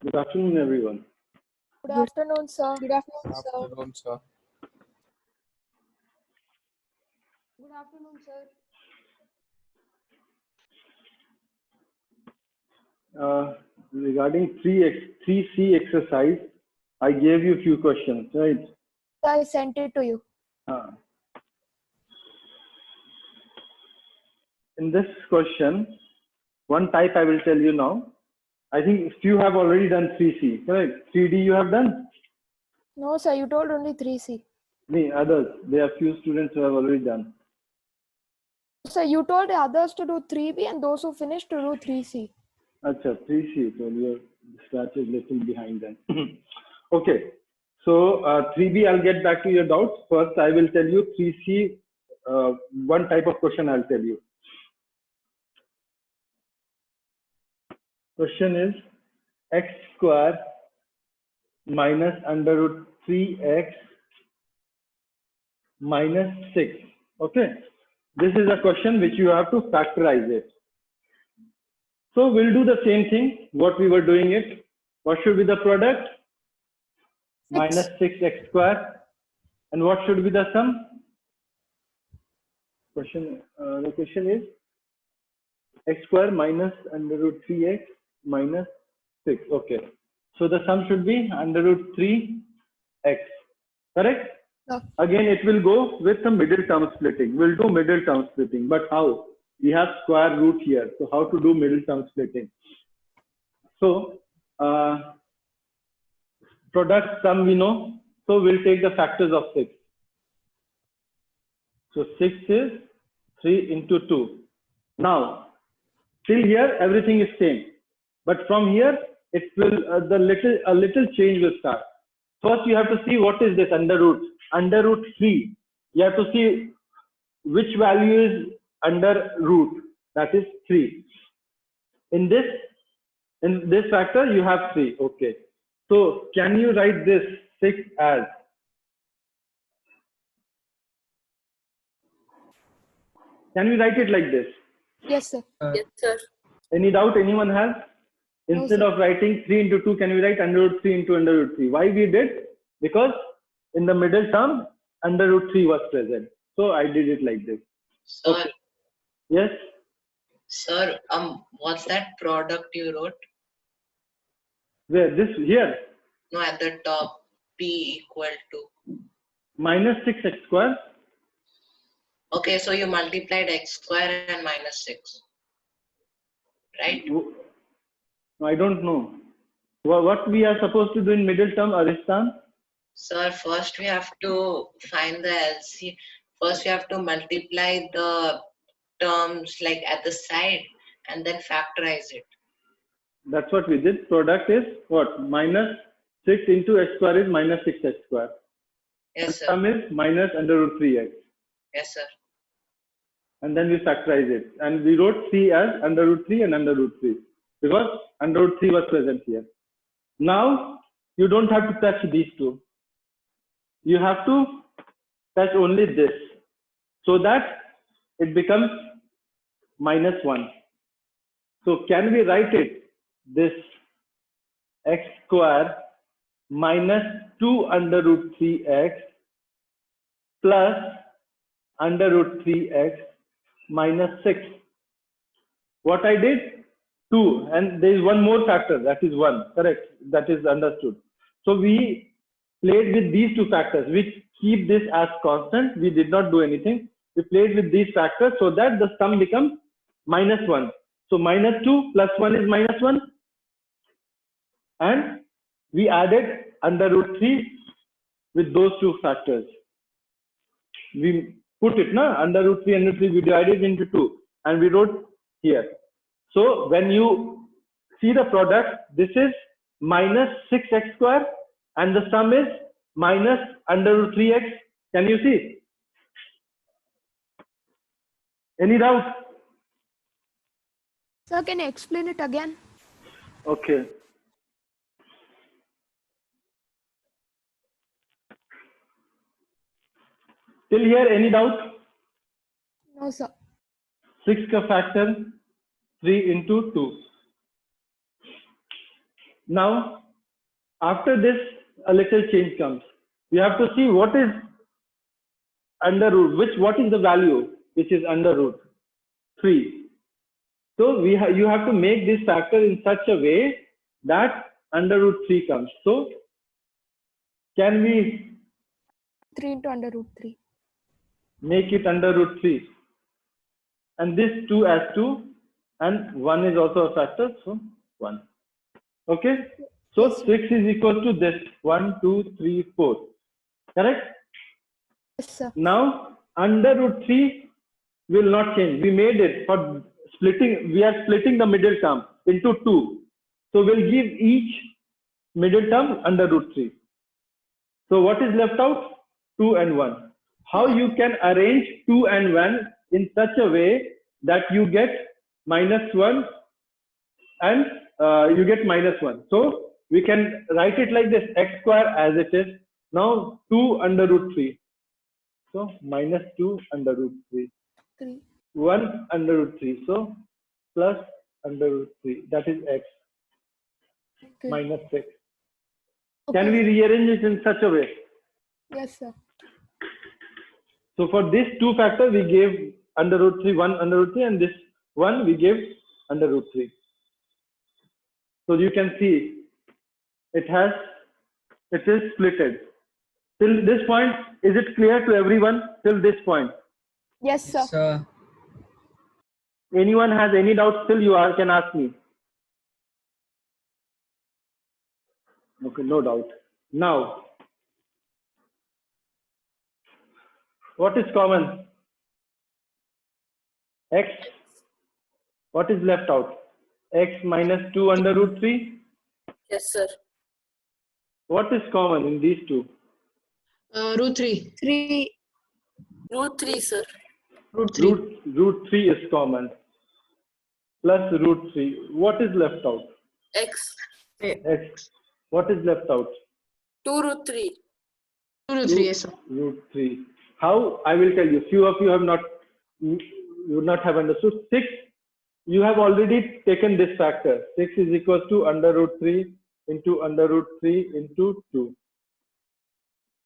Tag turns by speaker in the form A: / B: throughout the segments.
A: Good afternoon, everyone.
B: Good afternoon, sir.
C: Good afternoon, sir.
D: Afternoon, sir.
C: Good afternoon, sir.
A: Regarding 3C exercise, I gave you a few questions, right?
B: I sent it to you.
A: In this question, one type I will tell you now. I think few have already done 3C, correct? 3D you have done?
B: No, sir, you told only 3C.
A: The others, there are few students who have already done.
B: Sir, you told the others to do 3B and those who finished to do 3C.
A: Acha, 3C, so your scratch is little behind then. Okay, so 3B, I'll get back to your doubts. First, I will tell you 3C, one type of question I'll tell you. Question is x square minus under root 3x minus 6. Okay, this is a question which you have to factorize it. So we'll do the same thing what we were doing it. What should be the product? Minus 6x square. And what should be the sum? The question is x square minus under root 3x minus 6. Okay, so the sum should be under root 3x, correct?
B: No.
A: Again, it will go with some middle term splitting. We'll do middle term splitting, but how? We have square root here, so how to do middle term splitting? So product sum we know, so we'll take the factors of 6. So 6 is 3 into 2. Now till here everything is same, but from here it will a little change will start. First you have to see what is this under root 3. You have to see which value is under root, that is 3. In this factor you have 3. Okay, so can you write this 6 as? Can we write it like this?
B: Yes, sir.
C: Yes, sir.
A: Any doubt anyone has?
B: No,
A: Instead
B: sir.
A: of writing 3 into 2, can we write under root 3 into under root 3? Why we did? Because in the middle term, under root 3 was present. So I did it like this.
E: Sir,
A: Okay. Yes?
E: sir, what's that product you wrote?
A: Where? This here?
E: No, at the top, P equal to.
A: Minus 6x square.
E: Okay, so you multiplied x square and minus 6. Right?
A: I don't know. What we are supposed to do in middle term, Aristan?
E: Sir, first we have to find the LC. First we have to multiply the terms like at the side and then factorize it.
A: That's what we did. Product is what? Minus 6 into x square is minus 6x square.
E: Yes, sir.
A: Sum is minus under root 3x.
E: Yes, sir.
A: And then we factorize it. And we wrote 3 as under root 3 and under root 3. Because under root 3 was present here. Now, you don't have to touch these two. You have to touch only this. So that it becomes minus 1. So can we write it? This x square minus 2 under root 3x plus under root 3x minus 6. What I did? 2. And there is one more factor, that is 1. Correct. That is understood. So we played with these two factors, which keep this as constant. We did not do anything. We played with these factors so that the sum becomes minus 1. So minus 2 plus 1 is minus 1. And we added under root 3 with those two factors. We put it under root 3 and root 3, we divided into 2 and we wrote here. So when you see the product, this is minus 6x square and the sum is minus under root 3x. Can you see? Any doubt?
B: Sir, can you explain it again?
A: Okay. Till here, any doubt?
B: No, sir.
A: 6 का factor 3 into 2. Now, after this, a little change comes. We have to see what is under root, what is the value which is under root 3. So you have to make this factor in such a way that under root 3 comes. So can we
B: 3 into under root 3.
A: make it under root 3? And this 2 as 2 and 1 is also a factor, so 1. Okay? So 6 is equal to this 1, 2, 3, 4. Correct?
B: Yes, sir.
A: Now under root 3 will not change. We made it for splitting. We are splitting the middle term into 2. So we'll give each middle term under root 3. So what is left out? 2 and 1. How you can arrange 2 and 1 in such a way that you get -1 and you get -1. So we can write it like this, x square as it is. Now 2 under root 3. So -2 under root 3.
B: 3.
A: 1 under root 3. So plus under root 3. That is x
B: Okay.
A: minus 6.
B: Okay.
A: Can we rearrange it in such a way?
B: Yes, sir.
A: So for this 2 factor, we gave under root 3, 1 under root 3, and this 1 we gave under root 3. So you can see it is splitted. Till this point, is it clear to everyone? Till this point.
B: Yes, sir.
D: Sir.
A: Anyone has any doubts, still can ask me. Okay, no doubt. Now, what is common? X. What is left out? X minus 2 under root 3.
C: Yes, sir.
A: What is common in these two?
C: Root 3.
B: 3.
C: Root 3, sir. Root 3.
A: Root 3 is common. Plus root 3. What is left out?
C: X.
A: X. What is left out?
C: 2 root 3. 2 root 3, yes, sir.
A: Root 3. How? I will tell you. Few of you would not have understood. 6, you have already taken this factor. 6 is equal to under root 3 into under root 3 into 2.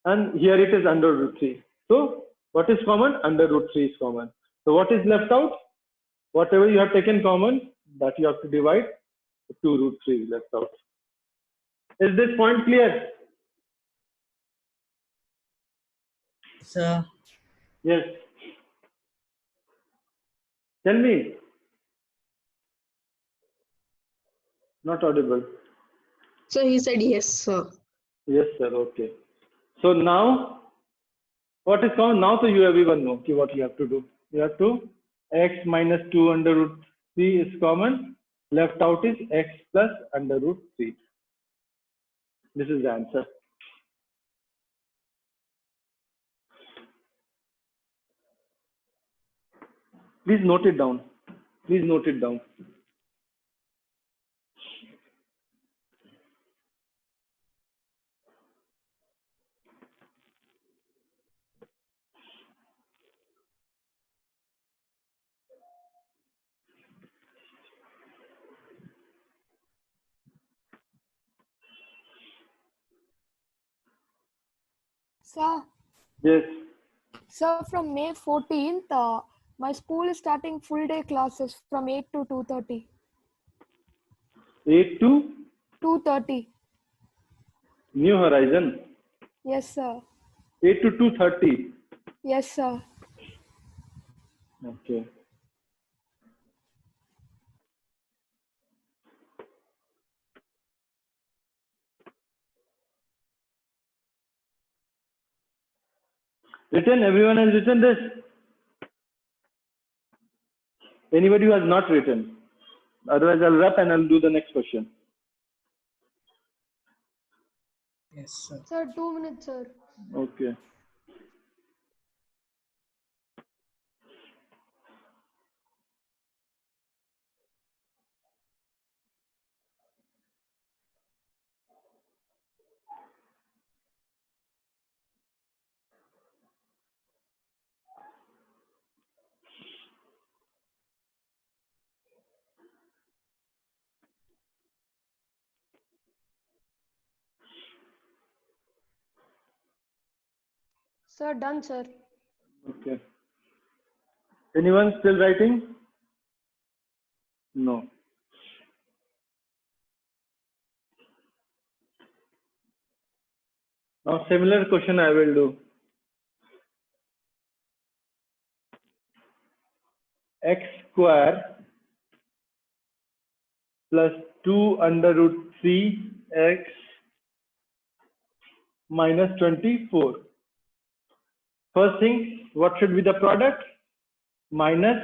A: And here it is under root 3. So what is common? Under root 3 is common. So what is left out? Whatever you have taken common, that you have to divide. 2 root 3 is left out. Is this point clear?
D: Sir.
A: Yes. Tell me. Not audible.
C: So he said yes, sir.
A: Yes, sir. Okay. So now, what is common? Now, so you everyone know what you have to do. You have to x minus 2 under root 3 is common. Left out is x plus under root 3. This is the answer. Please note it down. Please note it down.
B: Sir,
A: Yes.
B: sir, from May 14th, my school is starting full day classes from 8 to 2:30.
A: 8 to
B: 2:30.
A: New Horizon.
B: Yes, sir.
A: 8 to 2:30.
B: Yes, sir.
A: Okay. Written? Everyone has written this? Anybody who has not written? Otherwise, I'll wrap and I'll do the next question.
D: Yes, sir.
C: Sir, 2 minutes, sir.
A: Okay.
B: Sir, done, sir.
A: Okay. Anyone still writing? No. Now similar question I will do. X square plus 2 under root 3x minus 24. First thing, what should be the product? Minus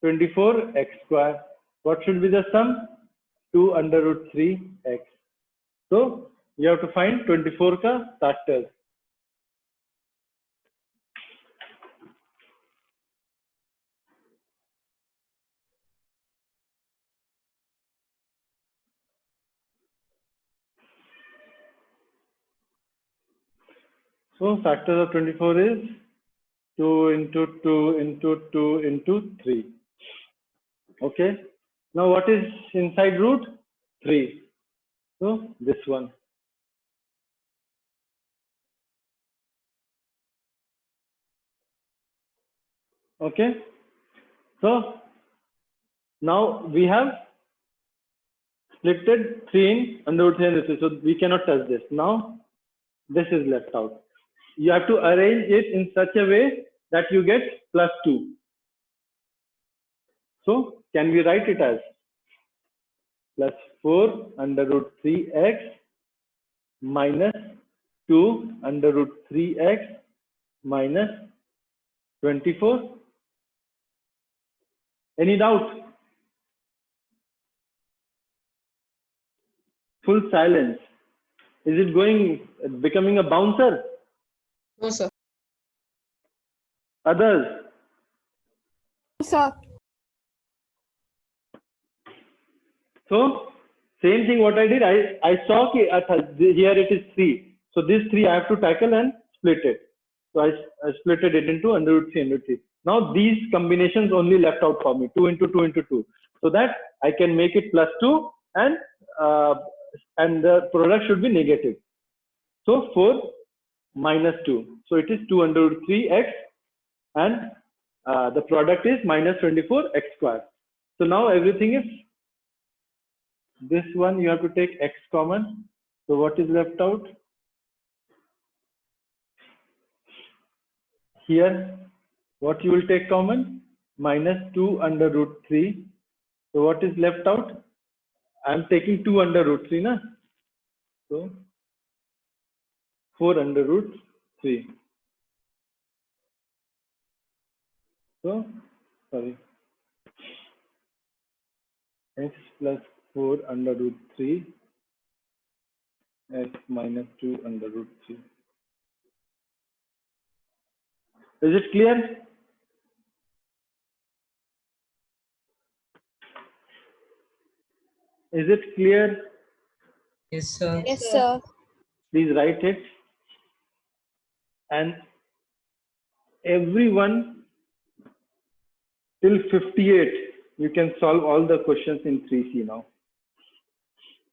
A: 24x square. What should be the sum? 2 under root 3x. So you have to find 24 ka factors. So factors of 24 is 2 into 2 into 2 into 3. Okay. Now what is inside root? 3. So this one. Okay. So now we have splitted 3 in under root 3 and this is, so we cannot touch this. Now this is left out. You have to arrange it in such a way that you get plus 2. So can we write it as plus 4 under root 3x minus 2 under root 3x minus 24? Any doubt? Full silence. Is it becoming a bouncer?
C: No, sir.
A: Others?
B: Sir.
A: So same thing what I did, I saw here it is 3. So this 3 I have to tackle and split it. So I splitted it into under root 3 under root 3. Now these combinations only left out for me, 2 into 2 into 2. So that I can make it plus 2 and the product should be negative. So 4 minus 2. So it is 2 under root 3x and the product is minus 24x square. So now everything is, this one you have to take x common. So what is left out? Here, what you will take common? Minus 2 under root 3. So what is left out? I am taking 2 under root 3, na? So 4 under root 3. So, sorry. X plus 4 under root 3. X minus 2 under root 3. Is it clear? Is it clear?
D: Yes, sir.
B: Yes, sir.
A: Please write it. And everyone till 58, you can solve all the questions in 3C now.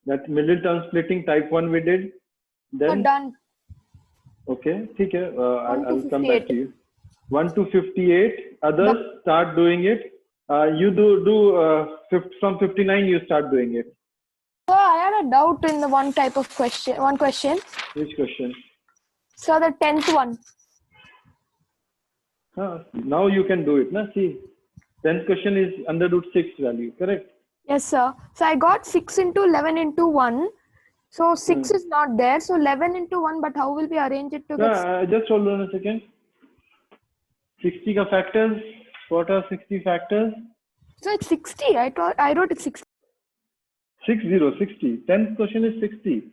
A: That middle term splitting type 1 we did.
B: Sir,
A: Then,
B: done.
A: okay, okay,
B: 1 to
A: I'll come back
B: 58.
A: to you. 1 to 58, others start doing it. You from 59, you start doing it.
B: Sir, I had a doubt in the one question.
A: Which question?
B: Sir, the 10th one.
A: Now you can do it. Na? See, 10th question is under root 6 value, correct?
B: Yes, sir. So I got 6 into 11 into 1. So 6 is not there. So 11 into 1, but how will we arrange it to get?
A: Just hold on a second. 60 ka factors. What are 60 factors?
B: So it's 60. I wrote it 60.
A: 60. 10th question is 60.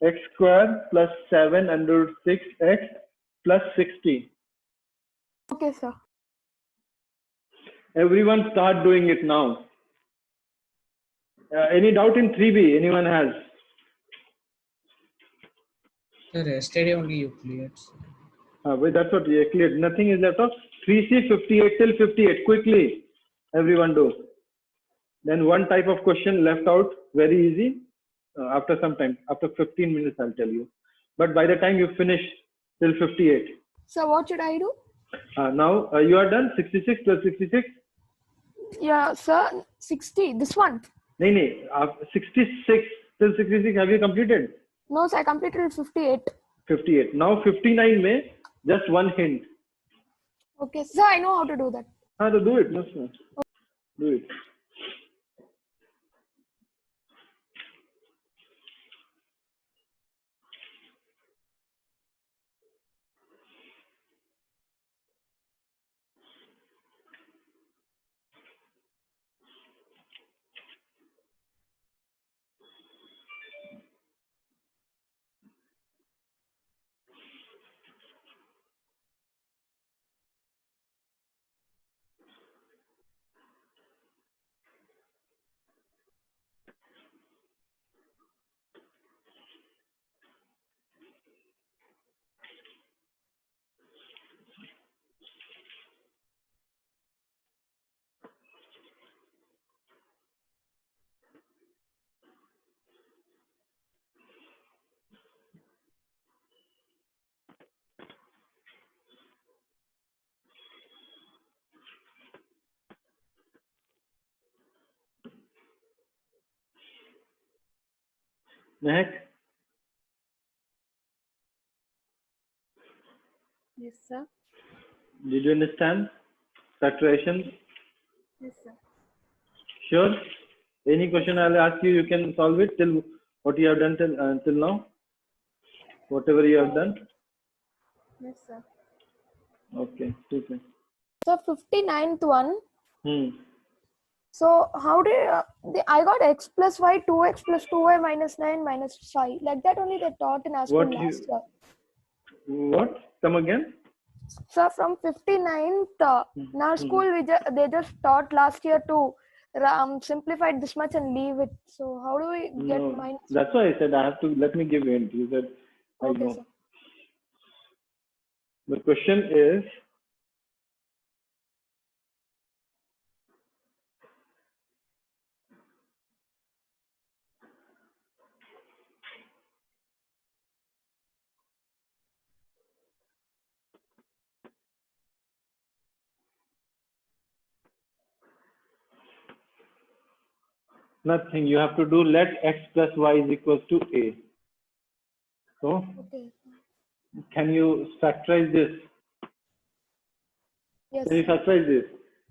A: X square plus 7 under root 6x plus 60.
B: Okay, sir.
A: Everyone start doing it now. Any doubt in 3B? Anyone has?
D: Sir, yesterday only you cleared.
A: But that's what we cleared. Nothing is left of 3C 58 till 58. Quickly, everyone do. Then one type of question left out, very easy. After some time, after 15 minutes, I'll tell you. But by the time you finish till 58,
B: So what should I do?
A: Now you are done. 66 plus 66.
B: Yeah, sir. 60. This one.
A: No, 66 till 66. Have you completed?
B: No, sir. I completed 58.
A: 58. Now 59 may just one hint.
B: Okay, sir. I know how to do that.
A: To do it. No, sir. Do it. Next.
B: Yes, sir.
A: Did you understand? Factorization?
B: Yes, sir.
A: Sure. Any question I'll ask you, you can solve it till what you have done till now. Whatever you have done.
B: Yes, sir.
A: Okay. Okay.
B: So 59th one.
A: Hmm.
B: So how did I got x plus y, 2x plus 2y minus 9 minus 5. Like that only they taught in our school
A: What
B: last year.
A: What? Come again?
B: So from 59th, in our
A: Hmm.
B: school they just taught last year to simplify this much and leave it. So how do we get
A: No.
B: minus?
A: That's why I said I have to. Let me give you hint. You said I
B: Okay,
A: know.
B: sir.
A: The question is. Nothing. You have to do let x plus y is equals to a. So
B: Okay.
A: can you factorize this?
B: Yes,
A: Can you
B: sir.
A: factorize this?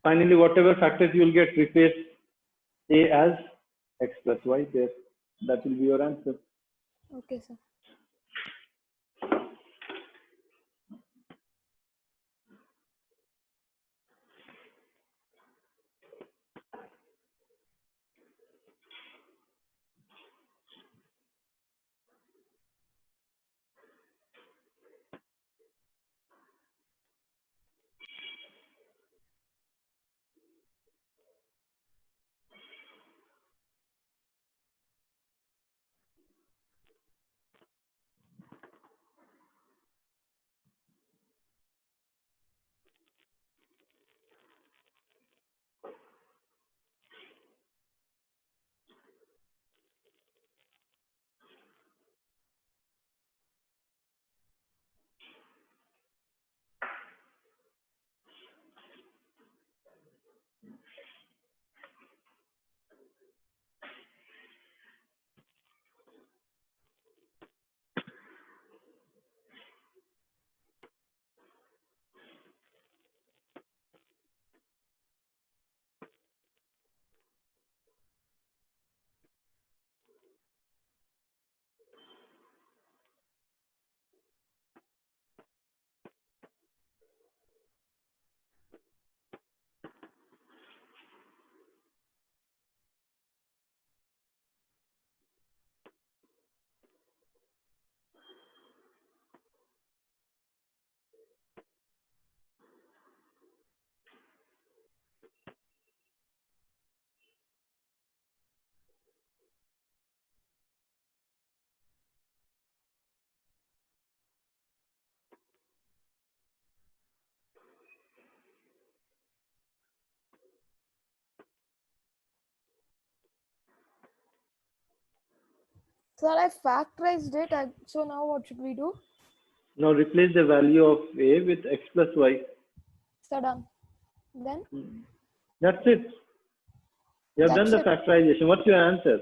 A: Finally, whatever factors you will get, replace a as x plus y there. That will be your answer.
B: Okay, sir. Sir, I factorized it. So now what should we do?
A: Now replace the value of a with x plus y.
B: So done. Then
A: That's it. You have done the
B: That's it.
A: factorization. What's your answer?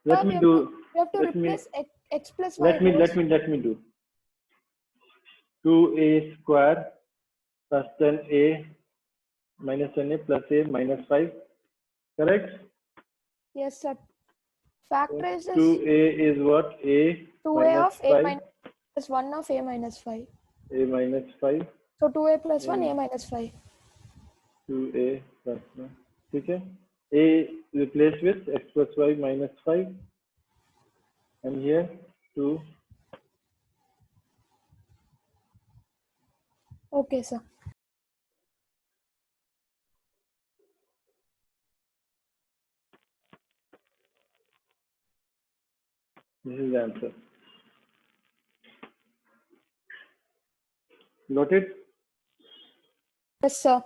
A: Let
B: Sir,
A: me do.
B: we have to
A: Let me.
B: replace x plus y.
A: Let me. Let me do. 2a square plus 10a minus 10a plus a minus 5. Correct?
B: Yes, sir. Factorize is
A: 2a is what? A
B: 2a
A: minus
B: of a
A: 5.
B: minus 1 of a minus 5.
A: A minus 5.
B: So 2a plus 1,
A: Hmm.
B: a minus 5.
A: 2a plus 1. Okay? A replace with x plus y minus 5. And here 2.
B: Okay, sir.
A: This is the answer. Got it?
B: Yes, sir.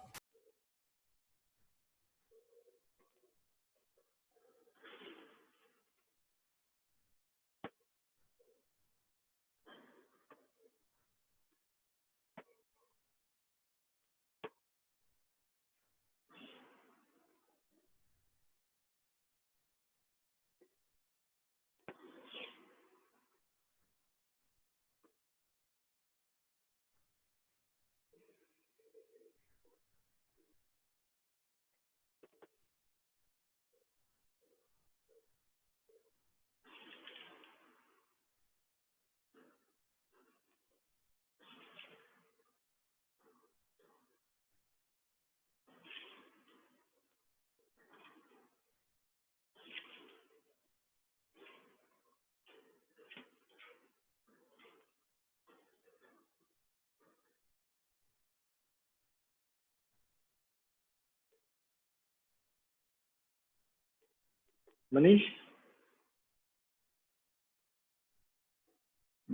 A: Manish?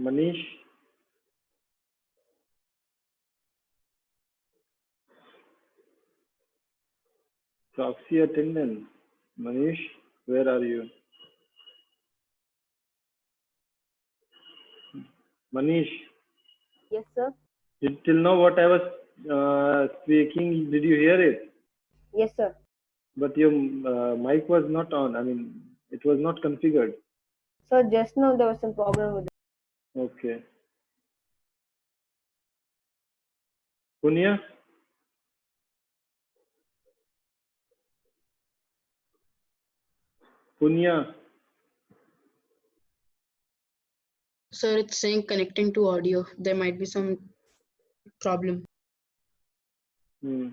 A: Manish? Proxy attendance. Manish, where are you? Manish,
F: Yes, sir.
A: till now what I was speaking, did you hear it?
F: Yes, sir.
A: But your mic was not on. I mean, it was not configured.
F: So just now there was some problem with it.
A: Okay. Punya? Punya?
C: Sir, it's saying connecting to audio. There might be some problem.
A: Hmm.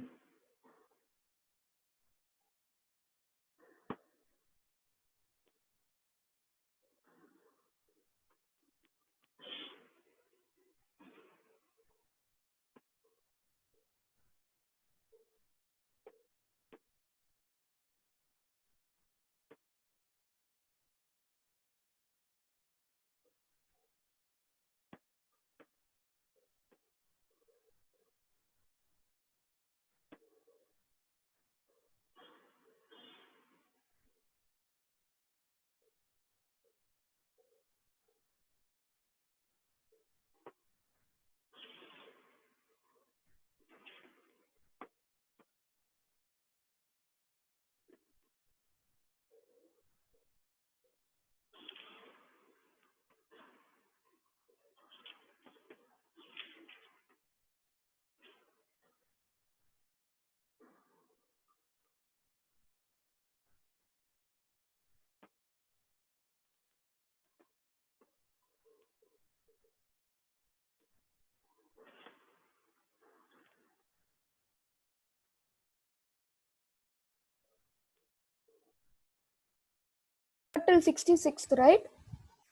B: Till 66th, right?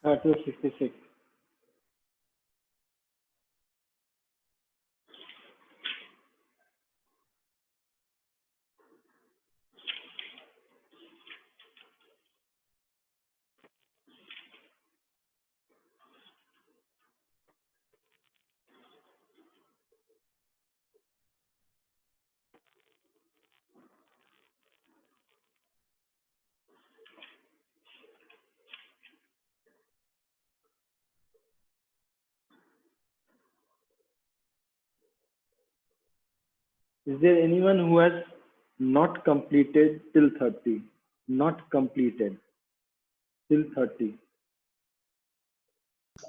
A: 266. Is there anyone who has not completed till 30? Not completed till 30.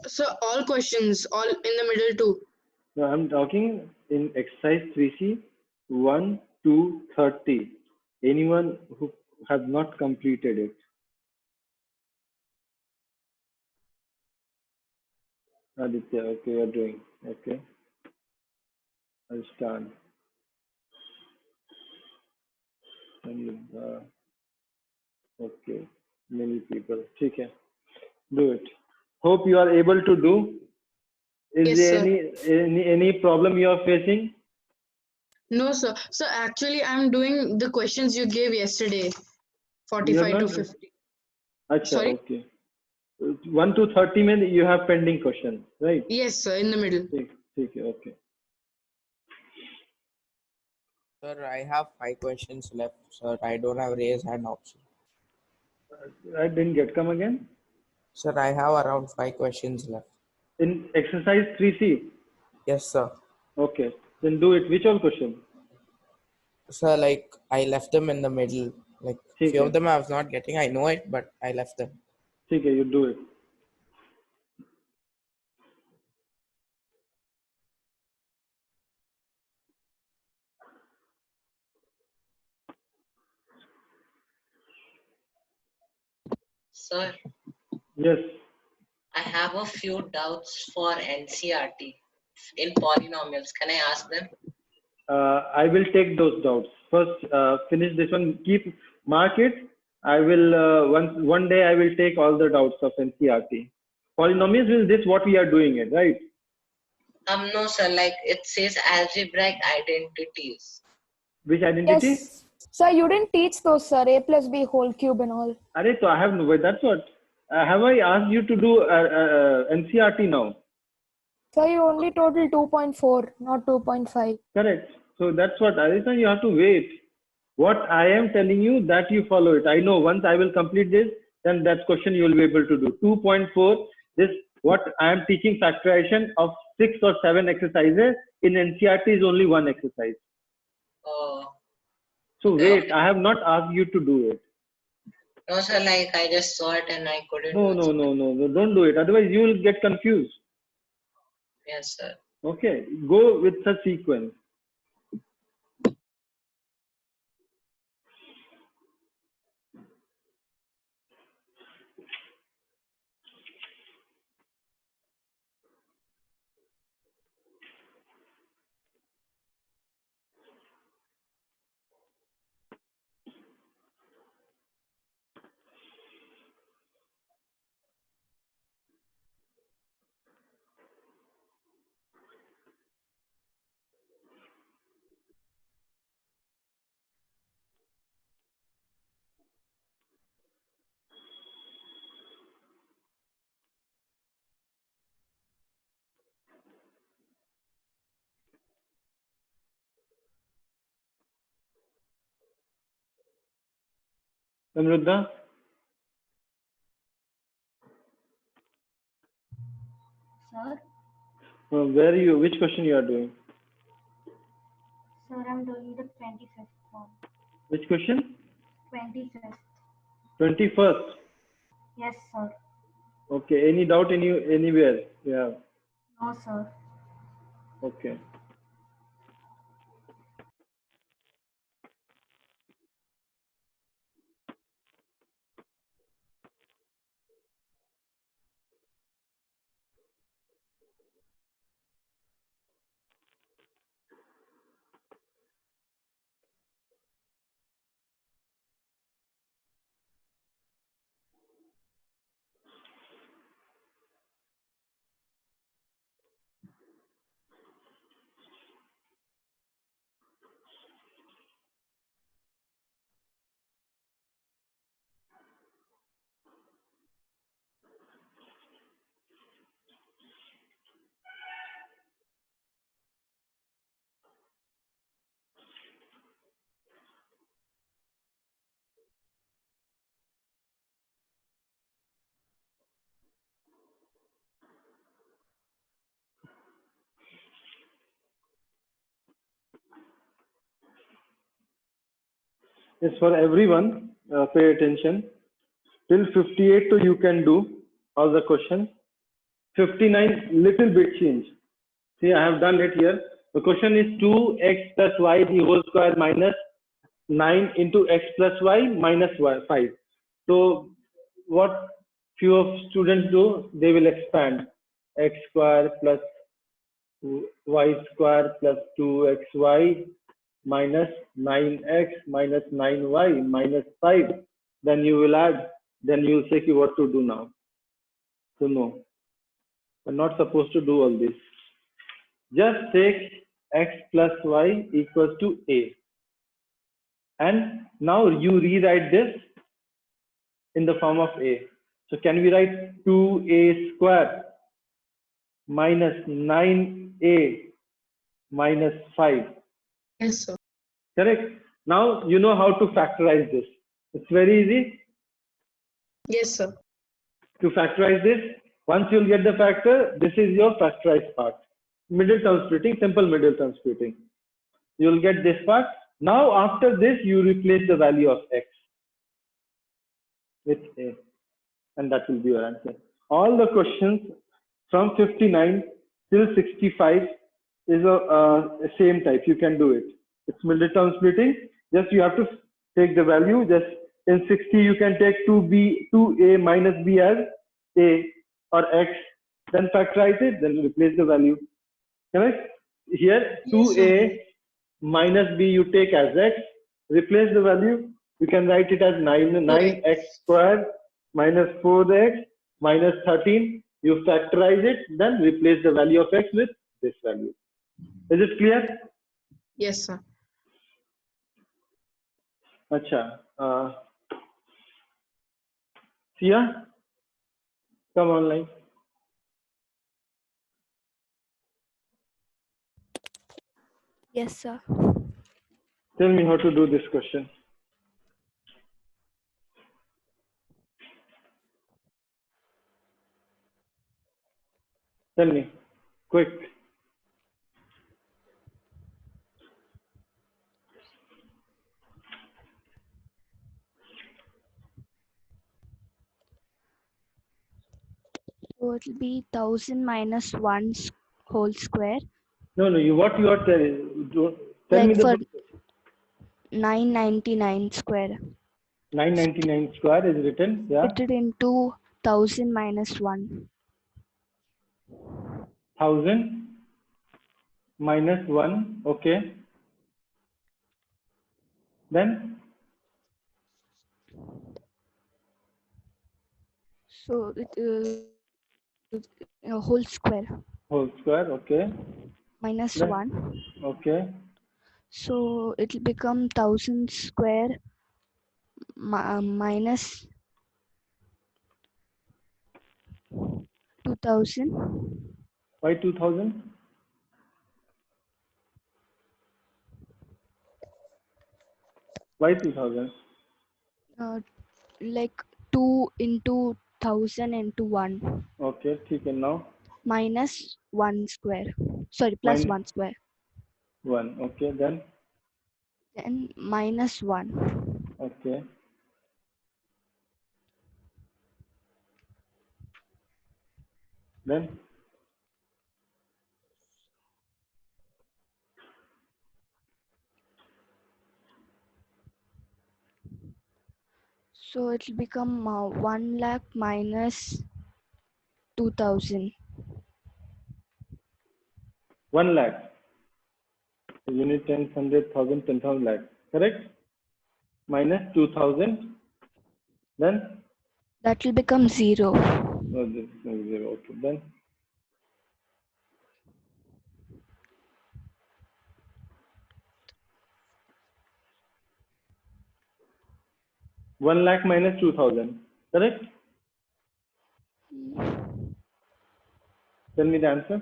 C: So all questions, all in the middle too.
A: So I'm talking in exercise 3C 1 to 30. Anyone who has not completed it? Aditya, okay, you're doing. Okay, I'll start. Okay, many people. Okay, do it. Hope you are able to do. Is
C: Yes,
A: there
C: sir.
A: any problem you are facing?
C: No, sir. So actually, I'm doing the questions you gave yesterday,
A: You have
C: 45 to
A: not.
C: 50.
A: Acha,
C: Sorry?
A: okay. 1 to 30 means you have pending question, right?
C: Yes, sir, in the middle.
A: Okay, okay.
G: Sir, I have 5 questions left. Sir, I don't have raise hand option.
A: I didn't get come again.
G: Sir, I have around 5 questions left.
A: In exercise 3C.
G: Yes, sir.
A: Okay, then do it. Which all question?
G: Sir, like I left them in the middle. Like
A: ठीक
G: few
A: है,
G: of them I was not getting. I know it, but I left them.
A: ठीक है, you do it.
E: Sir,
A: Yes.
E: I have a few doubts for NCRT in polynomials. Can I ask them?
A: I will take those doubts. First, finish this one. Keep mark it. I will one day I will take all the doubts of NCRT. Polynomials is this what we are doing it, right?
E: No, sir. Like it says algebraic identities.
A: Which identity?
B: Yes. Sir, you didn't teach those, sir. A plus B whole cube and all.
A: Arey, so I have no. That's what. Have I asked you to do NCRT now?
B: Sir, you only total 2.4, not 2.5.
A: Correct. So that's what. Arisa, you have to wait. What I am telling you that you follow it. I know once I will complete this, then that question you will be able to do. 2.4, this what I am teaching factorization of 6 or 7 exercises. In NCRT is only one exercise. So
E: Okay,
A: wait,
E: okay.
A: I have not asked you to do it.
E: No, sir. Like I just saw it and I couldn't.
A: No,
E: do it.
A: no, don't do it. Otherwise you will get confused.
E: Yes, sir.
A: Okay, go with the sequence. Amruddha,
H: Sir,
A: where are you? Which question you are doing?
H: sir, I'm doing the 25th one.
A: Which question?
H: 25th.
A: 21st.
H: Yes, sir.
A: Okay. Any doubt anywhere? Yeah.
H: No, sir.
A: Okay. is for everyone. Pay attention. Till 58 you can do all the questions. 59 little bit change. See, I have done it here. The question is 2x plus y the whole square minus 9 into x plus y minus 5. So what few of students do, they will expand x square plus y square plus 2xy minus 9x minus 9y minus 5. Then you will add, then you will say what to do now. So no, we're not supposed to do all this. Just take x plus y equals to a. And now you rewrite this in the form of a. So can we write 2a square minus 9a minus 5?
C: Yes, sir.
A: Correct. Now you know how to factorize this. It's very easy
C: Yes, sir.
A: to factorize this. Once you'll get the factor, this is your factorized part. Middle term splitting, simple middle term splitting. You'll get this part. Now after this, you replace the value of x with a, and that will be your answer. All the questions from 59 till 65 is a same type. You can do it. It's middle term splitting. Just you have to take the value. Just in 60 you can take 2a minus b as a or x, then factorize it, then replace the value. Correct? Here
C: Yes,
A: 2a minus b you take as x, replace the value. You can write it as 9x squared minus 4x minus 13. You factorize it, then replace the value of x with this value. Is it clear?
C: Yes, sir.
A: Acha. Sia, come online.
B: Yes, sir.
A: Tell me how to do this question. Tell me, quick.
I: So it will be 1000 minus 1 whole square.
A: No, what you are telling? Tell me
I: Like for
A: the
I: 999 square.
A: 999 square is written. Yeah,
I: Split it into 1000 minus 1.
A: 1000 minus 1. Okay. Then
I: So it whole square
A: whole square. Okay.
I: minus
A: Then
I: 1.
A: okay.
I: So it will become 1000 square minus 2000.
A: Why 2000? Why 2000?
I: Like 2 into 1000 into 1
A: Okay. ठीक है now.
I: minus 1 square. Sorry, plus 1 square.
A: 1. Okay. Then
I: Then minus 1.
A: okay. Then
I: So it will become 1 lakh minus 2000.
A: 1 lakh. Unit 10, 100,000, 10,000 lakh. Correct? Minus 2000. Then
I: That will become 0.
A: no, this is 0. Okay. Then 1 lakh minus 2000. Correct? Tell me the answer.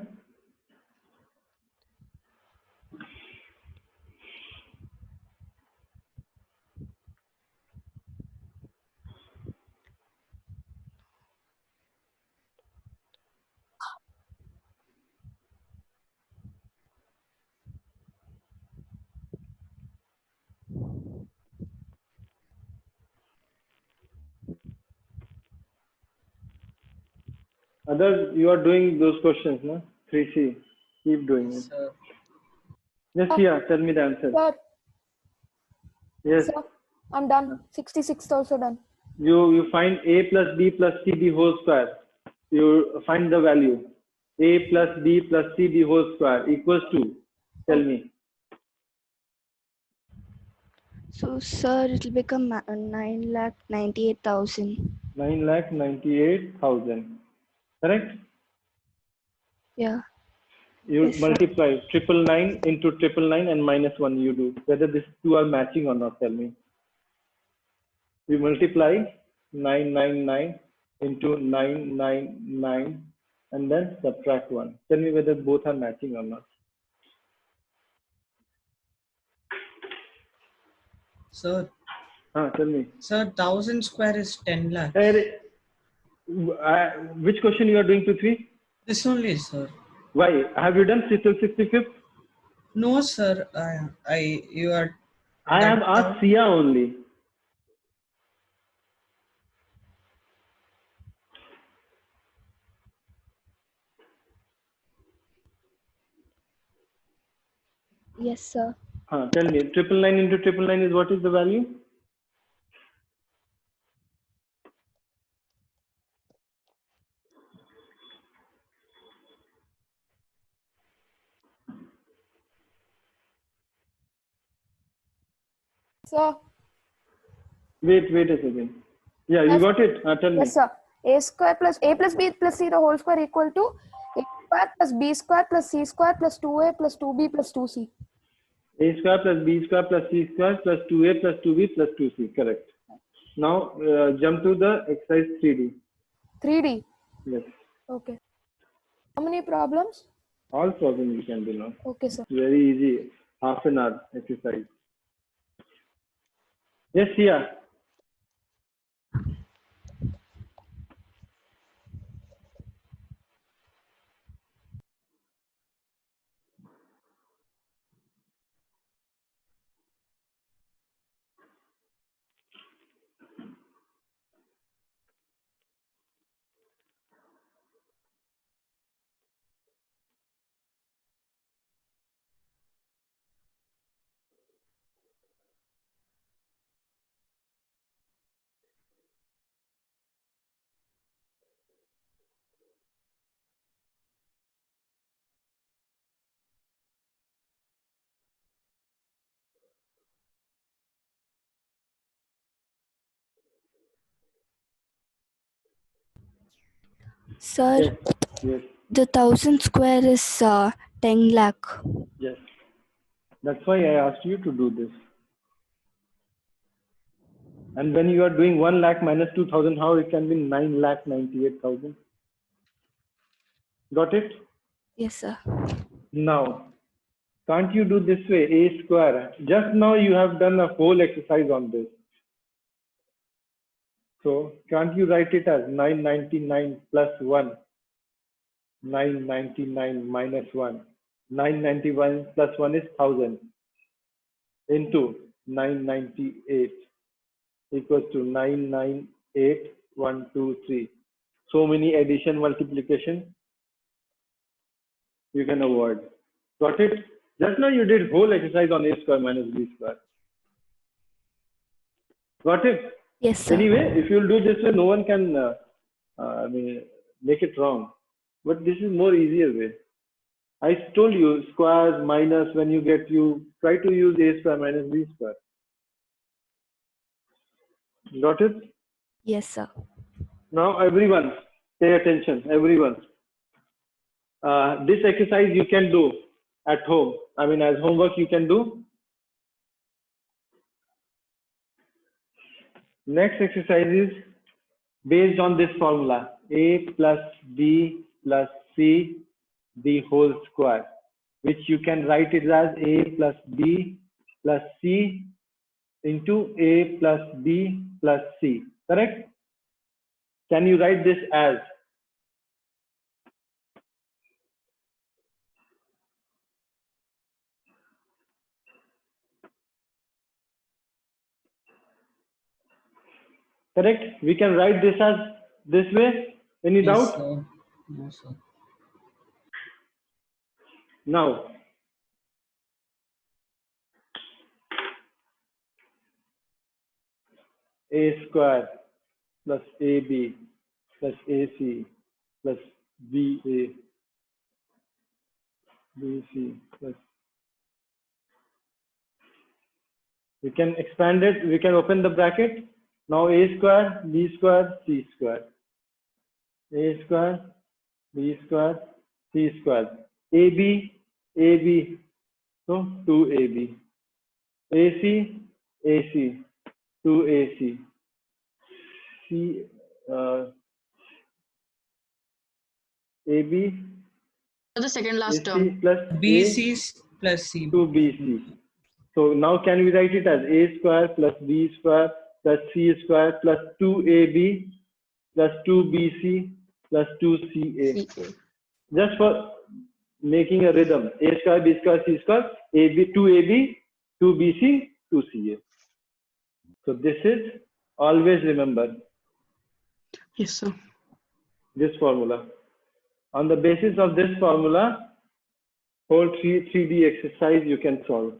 A: Others, you are doing those questions, no? 3C. Keep doing it.
D: Sir,
A: Yes, yeah, tell me the answer.
B: Sir,
A: Yes,
B: sir, I'm done. 66th also done.
A: you find A plus B plus C the whole square. You find the value. A plus B plus C the whole square equals to, tell me.
I: So, sir, it will become 9,98,000.
A: 9,98,000. Correct?
I: Yeah.
A: You
I: Yes, sir.
A: multiply 999 into 999 and minus 1 you do. Whether these two are matching or not, tell me. We multiply 999 into 999 and then subtract 1. Tell me whether both are matching or not.
D: sir,
A: Tell me.
D: sir, 1,000 square is 10 lakhs.
A: Which question you are doing, Prithvi?
D: This only, sir.
A: Why? Have you done till 65th?
D: No, sir. You are.
A: I have asked Sia only.
I: Yes, sir.
A: Tell me, 999 into 999 is what is the value?
B: Sir,
A: Wait a second. Yeah, you
B: Yes.
A: got it. Tell me.
B: yes, sir. A square plus A plus B plus C the whole square equal to A square plus B square plus C square plus 2A plus 2B plus 2C.
A: A square plus B square plus C square plus 2A plus 2B plus 2C. Correct. Now jump to the exercise 3D.
B: 3D.
A: Yes.
B: Okay. How many problems?
A: All problems you can do now.
B: Okay, sir.
A: Very easy. Half an hour exercise. Yes, Sia.
I: Sir,
A: Yes. Yes.
I: the 1,000 square is 10 lakh.
A: Yes. That's why I asked you to do this. And when you are doing 1 lakh minus 2,000, how it can be 9,98,000? Got it?
I: Yes, sir.
A: Now, can't you do this way? A square. Just now you have done a whole exercise on this. So can't you write it as 999 plus 1? 999 minus 1. 991 plus 1 is 1000 into 998 equals to 998123. So many addition multiplication you can avoid. Got it? Just now you did whole exercise on A square minus B square. Got it?
I: Yes, sir.
A: Anyway, if you'll do this way, no one can make it wrong. But this is more easier way. I told you squares, minus, when you get, you try to use A square minus B square. Got it?
I: Yes, sir.
A: Now everyone, pay attention, everyone. This exercise you can do at home. I mean, as homework you can do. Next exercise is based on this formula, A plus B plus C the whole square, which you can write it as A plus B plus C into A plus B plus C. Correct? Can you write this as? Correct? We can write this as this way. Any
D: Yes,
A: doubt?
D: sir. No, sir.
A: Now, a square plus ab plus ac plus ba bc plus, we can expand it, we can open the bracket. Now a square, b square, c square. A square, b square, c square. AB, so 2ab. AC, AC, 2AC. C, AB,
C: The second last
A: AC
C: term.
A: plus A,
D: BC plus C.
A: 2BC. So now can we write it as A square plus B square plus C square plus 2AB plus 2BC plus 2CA.
C: CA.
A: Just for making a rhythm, A square, B square, C square, AB, 2AB, 2BC, 2CA. So this is, always remember
C: Yes, sir.
A: this formula. On the basis of this formula, whole 3D exercise you can solve.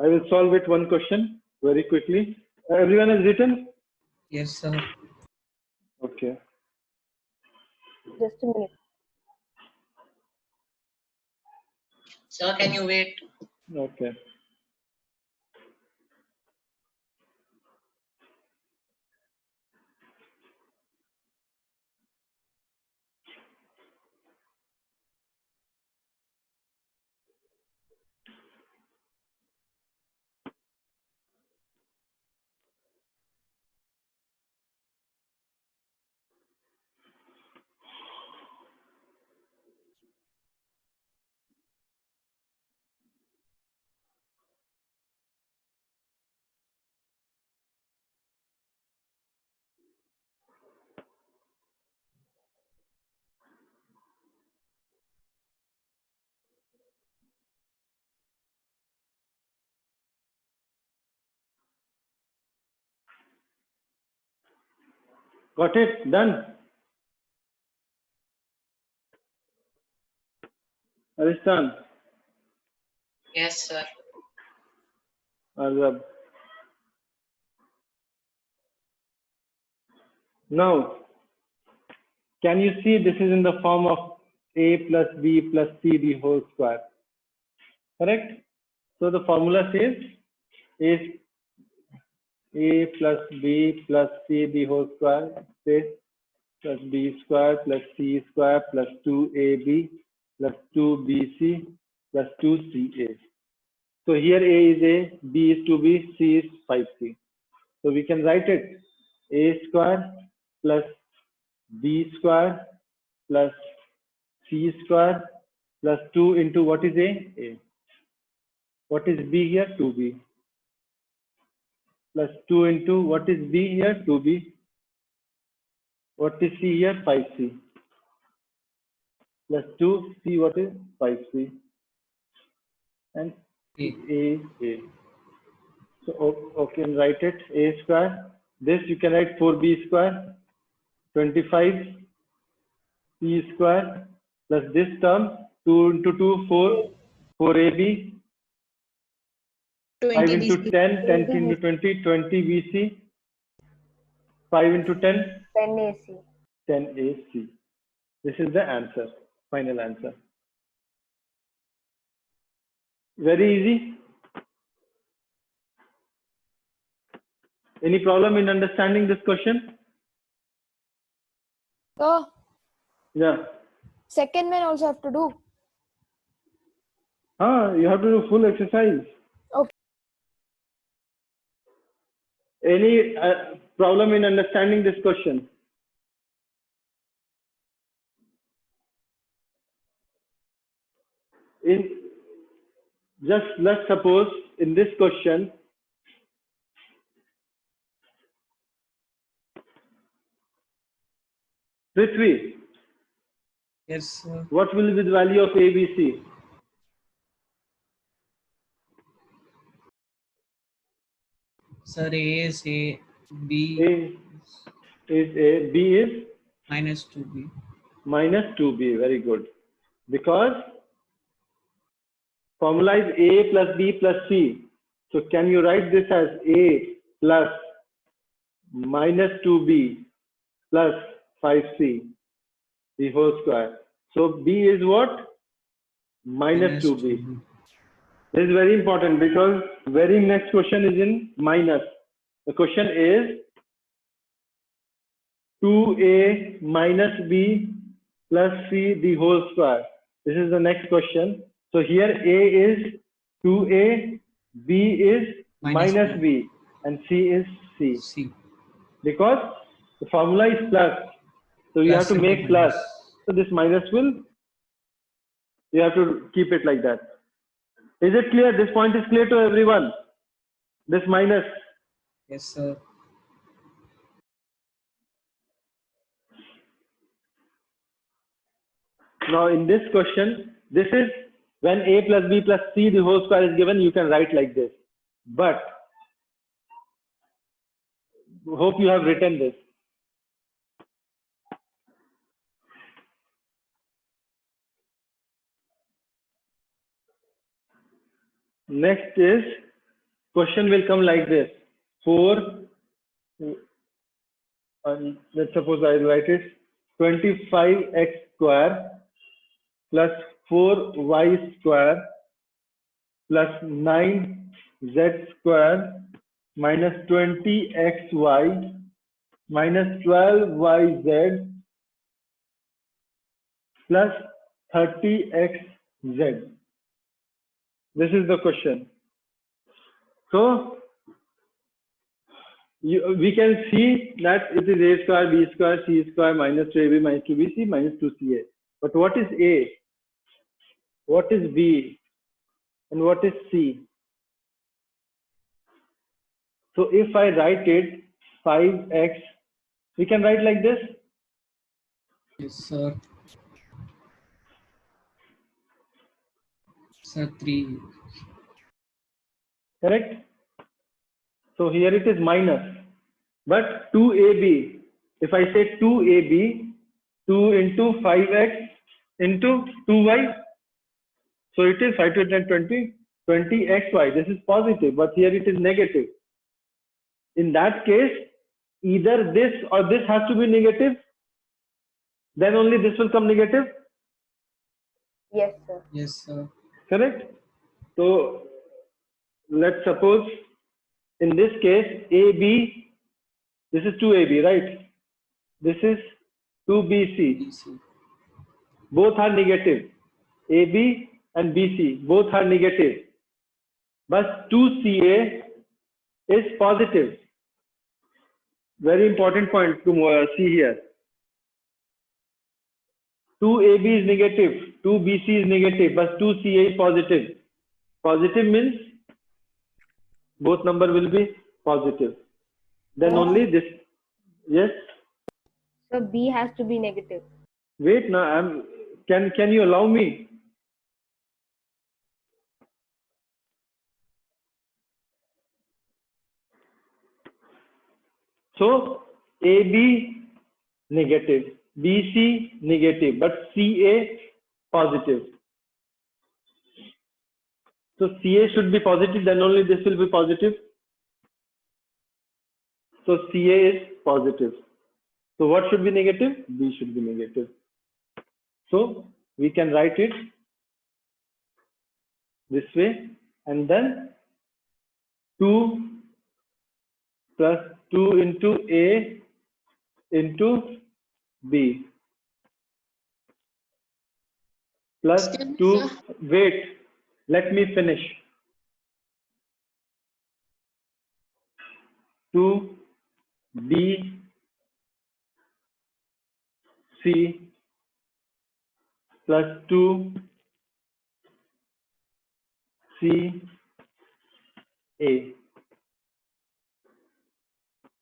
A: I will solve it one question very quickly. Everyone has written?
D: Yes, sir.
A: Okay.
F: Just a minute.
E: Sir, can you wait?
A: Okay. Got it? Done? Aristan,
E: Yes, sir.
A: Arab. Now, can you see this is in the form of A plus B plus C the whole square? Correct? So the formula says is A plus B plus C the whole square says plus B square plus C square plus 2AB plus 2BC plus 2CA. So here A is A, B is 2B, C is 5C. So we can write it A square plus B square plus C square plus 2 into what is A? A. What is B here? 2B. Plus 2 into what is B here? 2B. What is C here? 5C. Plus 2, C what is? 5C. And
D: A.
A: A. So okay, write it A square. This you can write 4B square, 25 C square plus this term 2 into 2, 4, 4AB, 5
C: 20
A: into
C: BC.
A: 10, 10 into 20, 20 BC, 5 into 10,
F: 10 AC.
A: 10 AC. This is the answer, final answer. Very easy. Any problem in understanding this question?
B: So,
A: Yeah.
B: second one also have to do.
A: You have to do full exercise.
B: Okay.
A: Any problem in understanding this question? Just let's suppose in this question, Prithvi,
D: Yes, sir.
A: what will be the value of ABC?
D: Sir, A is A, B
A: A is A, B is
D: minus 2b.
A: Minus 2b, very good. Because formula is a plus b plus c. So can you write this as a plus minus 2b plus 5c, the whole square. So b is what? Minus 2b. This is very important because very next question is in minus. The question is 2a minus b plus c the whole square. This is the next question. So here a is 2a, b is minus b, and c is c.
D: C.
A: Because the formula is plus. So you have to
D: Plus
A: make
D: into
A: plus.
D: minus.
A: So this minus will, you have to keep it like that. Is it clear? This point is clear to everyone. This minus.
D: Yes, sir.
A: Now in this question, this is when a plus b plus c the whole square is given, you can write like this. But hope you have written this. Next is, question will come like this. 4, let's suppose I write it 25x square plus 4y square plus 9z square minus 20xy minus 12yz plus 30xz. This is the question. So we can see that it is a square, b square, c square minus 2ab minus 2bc minus 2ca. But what is a? What is b? And what is c? So if I write it 5x, we can write like this.
D: Yes, sir. Sir, 3.
A: Correct? So here it is minus. But 2ab, if I say 2ab, 2 into 5x into 2y, so it is 5 to 10, 20, 20xy. This is positive, but here it is negative. In that case, either this or this has to be negative, then only this will come negative.
F: Yes, sir.
D: Yes, sir.
A: Correct? So let's suppose in this case, AB, this is 2AB, right? This is 2BC.
D: BC.
A: Both are negative. AB and BC, both are negative. But 2CA is positive. Very important point to see here. 2AB is negative, 2BC is negative, but 2CA is positive. Positive means both number will be positive. Then only this. Yes.
F: So B has to be negative.
A: Wait, now can you allow me? So AB negative, BC negative, but CA positive. So CA should be positive, then only this will be positive. So CA is positive. So what should be negative? B should be negative. So we can write it this way, and then 2 plus 2 into A into B plus
C: Excuse me,
A: 2,
C: sir.
A: wait, let me finish. 2 B C plus 2 C A.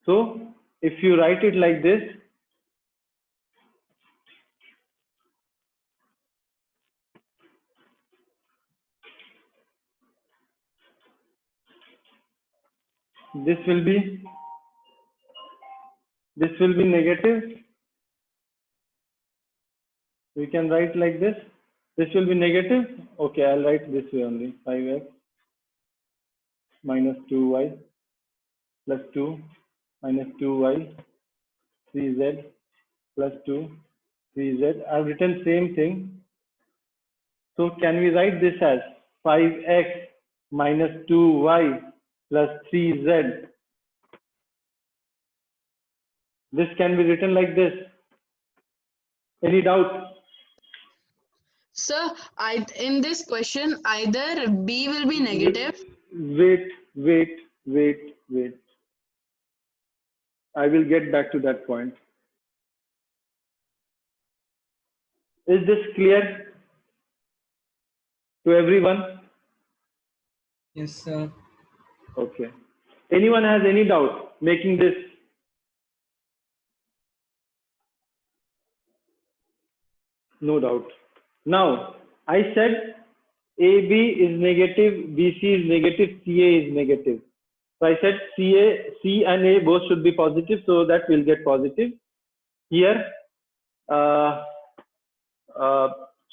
A: So if you write it like this, this will be negative, we can write like this. This will be negative. Okay, I'll write this way only. 5x minus 2y plus 2 minus 2y 3z plus 2 3z. I've written same thing. So can we write this as 5x minus 2y plus 3z? This can be written like this. Any doubt?
C: Sir, in this question, either B will be negative.
A: Wait. I will get back to that point. Is this clear to everyone?
D: Yes, sir.
A: Okay. Anyone has any doubt making this? No doubt. Now, I said AB is negative, BC is negative, CA is negative. So I said C and A both should be positive, so that we'll get positive. Here,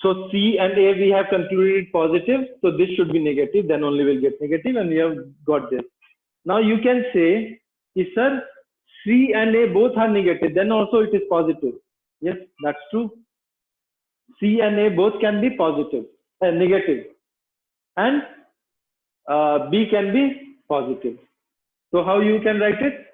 A: so C and A we have concluded positive, so this should be negative, then only we'll get negative, and we have got this. Now you can say, sir, C and A both are negative, then also it is positive. Yes, that's true. C and A both can be positive and negative, and B can be positive. So how you can write it?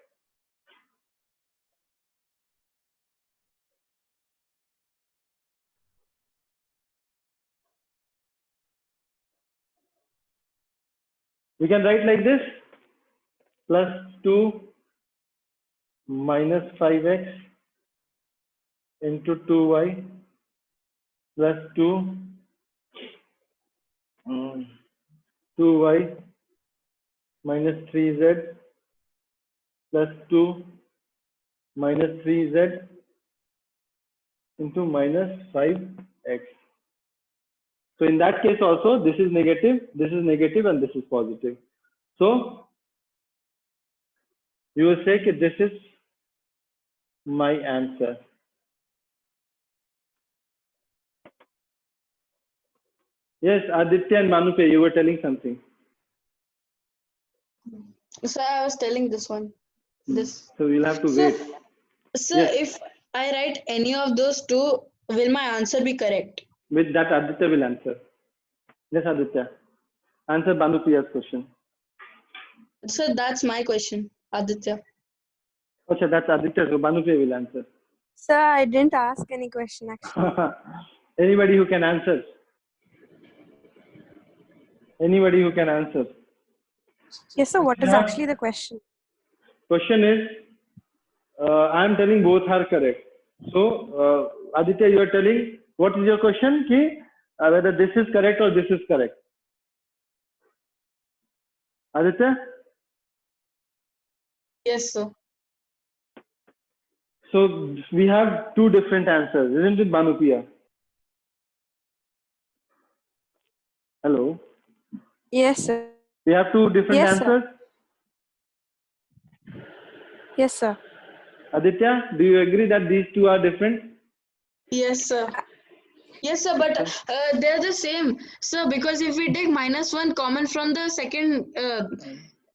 A: We can write like this: plus 2 minus 5x into 2y plus 2y minus 3z plus 2 minus 3z into minus 5x. So in that case also, this is negative, and this is positive. So you will say that this is my answer. Yes, Aditya and Manupe, you were telling something.
C: Sir, I was telling this one. This.
A: So you'll have to
C: Sir,
A: wait.
C: Sir,
A: Yes.
C: if I write any of those two, will my answer be correct?
A: With that, Aditya will answer. Yes, Aditya. Answer Banupriya's question.
C: Sir, that's my question, Aditya.
A: Okay, that's Aditya, so Banupriya will answer.
I: Sir, I didn't ask any question actually.
A: Anybody who can answer? Anybody who can answer?
I: Yes, sir. What is actually the question?
A: Question is, I am telling both are correct. So, Aditya, you are telling, what is your question? Ki, whether this is correct or this is correct. Aditya?
C: Yes, sir.
A: So, we have two different answers, isn't it, Banupriya? Hello?
I: Yes, sir.
A: We have two different
I: Yes, sir.
A: answers.
I: Yes, sir.
A: Aditya, do you agree that these two are different?
C: Yes, sir. Yes, sir, but they're the same, sir, because if we take -1 common from the second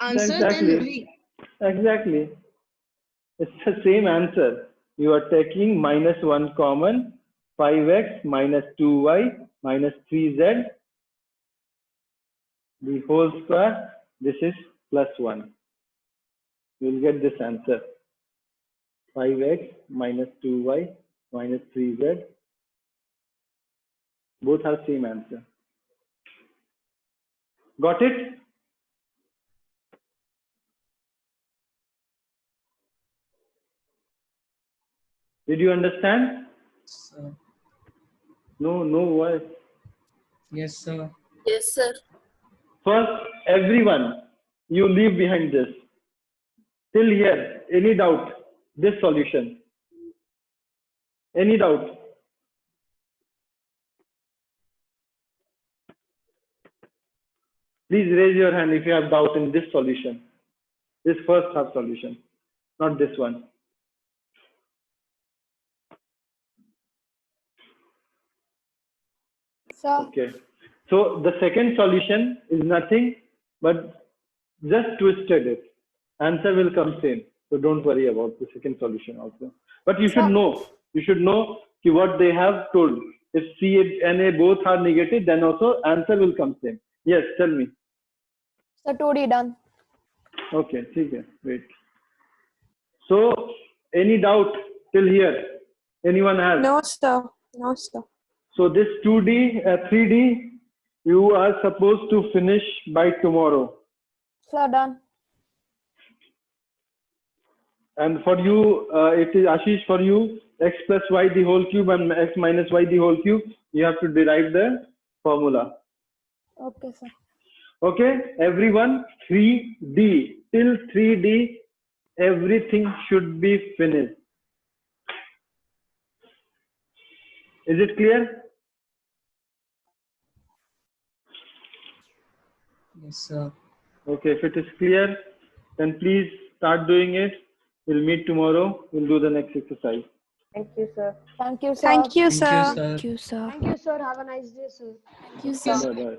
C: answer, then we...
A: Exactly. It's the same answer. You are taking -1 common, 5x minus 2y minus 3z, the whole square. This is +1. You will get this answer. 5x minus 2y minus 3z. Both have same answer. Got it? Did you understand?
D: Sir.
A: No voice.
D: Yes, sir.
H: Yes, sir.
A: First, everyone, you leave behind this. Till here, any doubt? This solution? Any doubt? Please raise your hand if you have doubt in this solution. This first half solution, not this one.
B: Sir.
A: Okay. So the second solution is nothing but just twisted it. Answer will come same. So don't worry about the second solution also. But you should know. You should know what they have told. If C and A both are negative, then also answer will come same. Yes, tell me.
B: Sir, 2D done.
A: Okay, okay, wait. So, any doubt till here? Anyone has?
J: No, sir. No, sir.
A: So this 2D, 3D, you are supposed to finish by tomorrow.
B: Sir, done.
A: And for you, it is Ashish, for you, x plus y the whole cube and x minus y the whole cube, you have to derive the formula.
B: Okay, sir.
A: Okay, everyone, 3D. Till 3D, everything should be finished. Is it clear?
D: Yes, sir.
A: Okay, if it is clear, then please start doing it. We'll meet tomorrow. We'll do the next exercise.
F: Thank you, sir.
B: Thank you, sir.
J: Thank you,
D: Thank you,
J: sir.
D: sir.
I: Thank you, sir.
F: Thank you, sir. Have a nice day, sir.
B: Thank you, sir.
A: Bye bye.